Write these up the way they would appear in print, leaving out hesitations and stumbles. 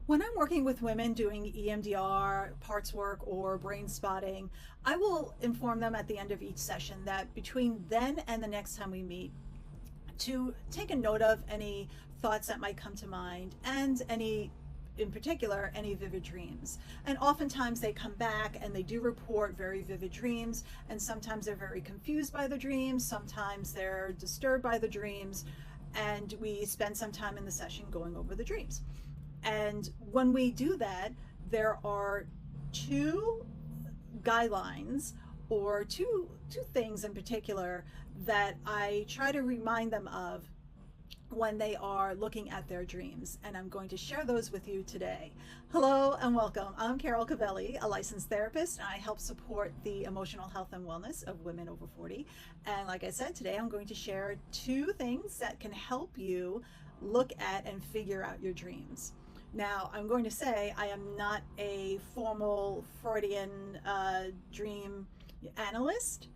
When I'm working with women doing EMDR, parts work, or brain spotting, I will inform them at the end of each session that between then and the next time we meet, to take a note of any thoughts that might come to mind and in particular, any vivid dreams. And oftentimes they come back and they do report very vivid dreams, and sometimes they're very confused by the dreams, sometimes they're disturbed by the dreams, and we spend some time in the session going over the dreams. And when we do that, there are two guidelines or two things in particular that I try to remind them of when they are looking at their dreams, and I'm going to share those with you today. Hello and welcome. I'm Carol Covelli, a licensed therapist, and I help support the emotional health and wellness of women over 40. And like I said, today I'm going to share two things that can help you look at and figure out your dreams. Now, I'm going to say I am not a formal Freudian dream analyst,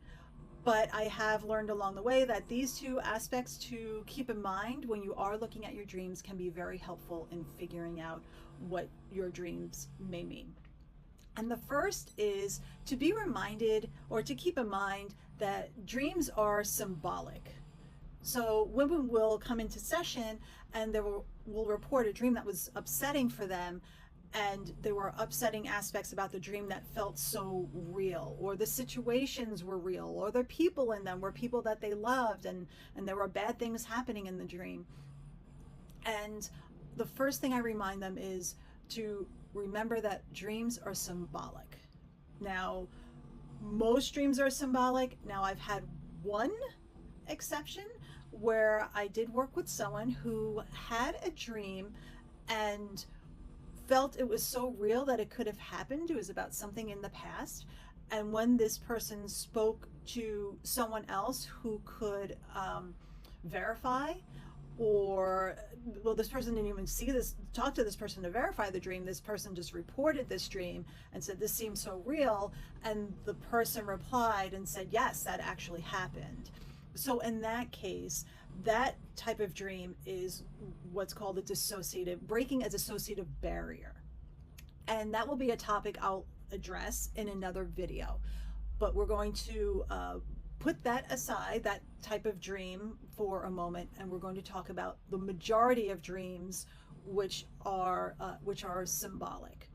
but I have learned along the way that these two aspects to keep in mind when you are looking at your dreams can be very helpful in figuring out what your dreams may mean. And the first is to be reminded or to keep in mind that dreams are symbolic. So women will come into session and they will report a dream that was upsetting for them, and there were upsetting aspects about the dream that felt so real, or the situations were real, or the people in them were people that they loved, and there were bad things happening in the dream. And the first thing I remind them is to remember that dreams are symbolic. Now, most dreams are symbolic. Now, I've had one exception where I did work with someone who had a dream and felt it was so real that it could have happened. It was about something in the past. And when this person spoke to someone else who could verify, or, well, this person didn't even talk to this person to verify the dream. This person just reported this dream and said, this seems so real. And the person replied and said, yes, that actually happened. So in that case, that type of dream is what's called breaking a dissociative barrier. And that will be a topic I'll address in another video. But we're going to put that aside, that type of dream, for a moment, and we're going to talk about the majority of dreams which are symbolic.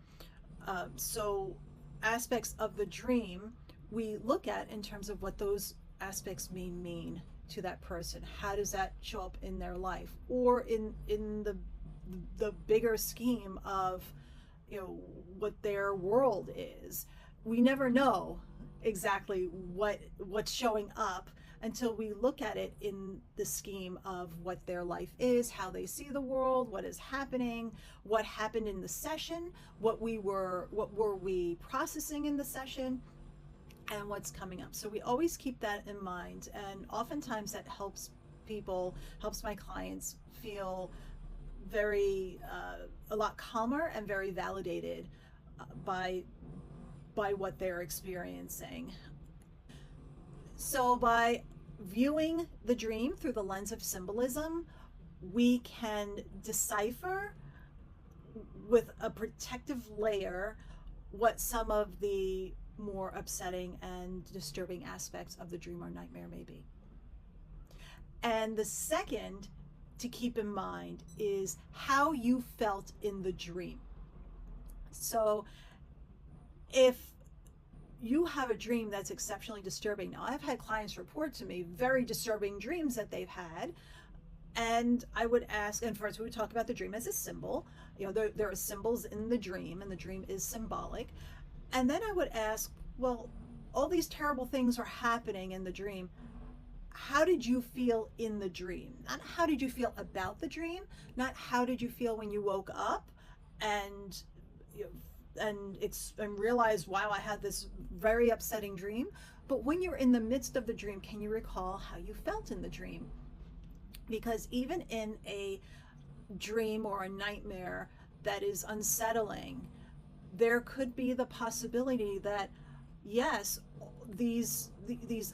So aspects of the dream we look at in terms of what those aspects may mean to that person. How does that show up in their life, or in the bigger scheme of, what their world is? We never know exactly what's showing up until we look at it in the scheme of what their life is, how they see the world, what is happening, what happened in the session, what were we processing in the session, and what's coming up. So we always keep that in mind, and oftentimes that helps my clients feel a lot calmer and very validated by what they're experiencing. So by viewing the dream through the lens of symbolism, we can decipher with a protective layer what some of the more upsetting and disturbing aspects of the dream or nightmare may be. And the second to keep in mind is how you felt in the dream. So if you have a dream that's exceptionally disturbing, now I've had clients report to me very disturbing dreams that they've had, and I would ask, and first we would talk about the dream as a symbol. There are symbols in the dream, and the dream is symbolic. And then I would ask, well, all these terrible things are happening in the dream. How did you feel in the dream? Not how did you feel about the dream, not how did you feel when you woke up and realized, wow, I had this very upsetting dream. But when you're in the midst of the dream, can you recall how you felt in the dream? Because even in a dream or a nightmare that is unsettling, there could be the possibility that, yes, these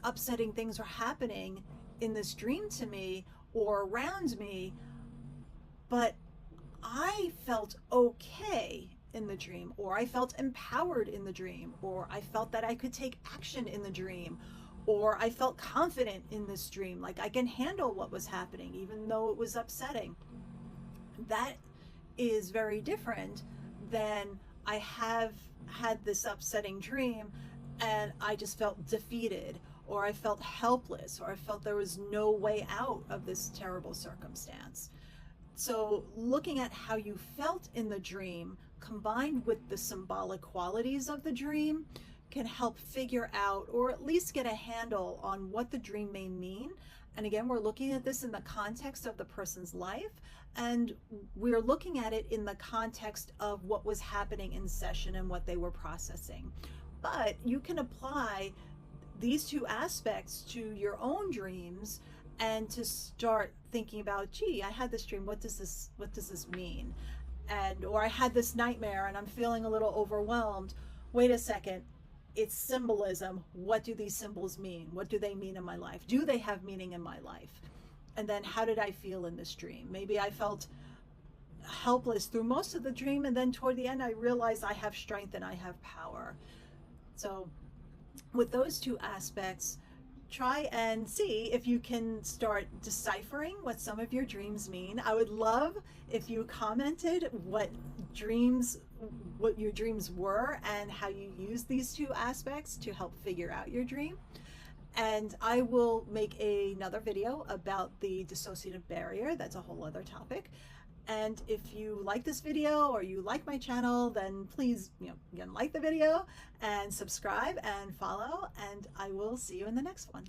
upsetting things are happening in this dream to me or around me, but I felt okay in the dream, or I felt empowered in the dream, or I felt that I could take action in the dream, or I felt confident in this dream, like I can handle what was happening even though it was upsetting. That is very different than I have had this upsetting dream and I just felt defeated, or I felt helpless, or I felt there was no way out of this terrible circumstance. So looking at how you felt in the dream combined with the symbolic qualities of the dream can help figure out, or at least get a handle on, what the dream may mean. And again, we're looking at this in the context of the person's life, and we're looking at it in the context of what was happening in session and what they were processing. But you can apply these two aspects to your own dreams and to start thinking about, gee, I had this dream, what does this mean? And, or I had this nightmare and I'm feeling a little overwhelmed. Wait a second, it's symbolism. What do these symbols mean? What do they mean in my life? Do they have meaning in my life? And then how did I feel in this dream? Maybe I felt helpless through most of the dream, and then toward the end I realized I have strength and I have power. So with those two aspects, try and see if you can start deciphering what some of your dreams mean. I would love if you commented what your dreams were and how you use these two aspects to help figure out your dream. And I will make another video about the dissociative barrier. That's a whole other topic. And if you like this video or you like my channel, then please, again, like the video and subscribe and follow, and I will see you in the next one.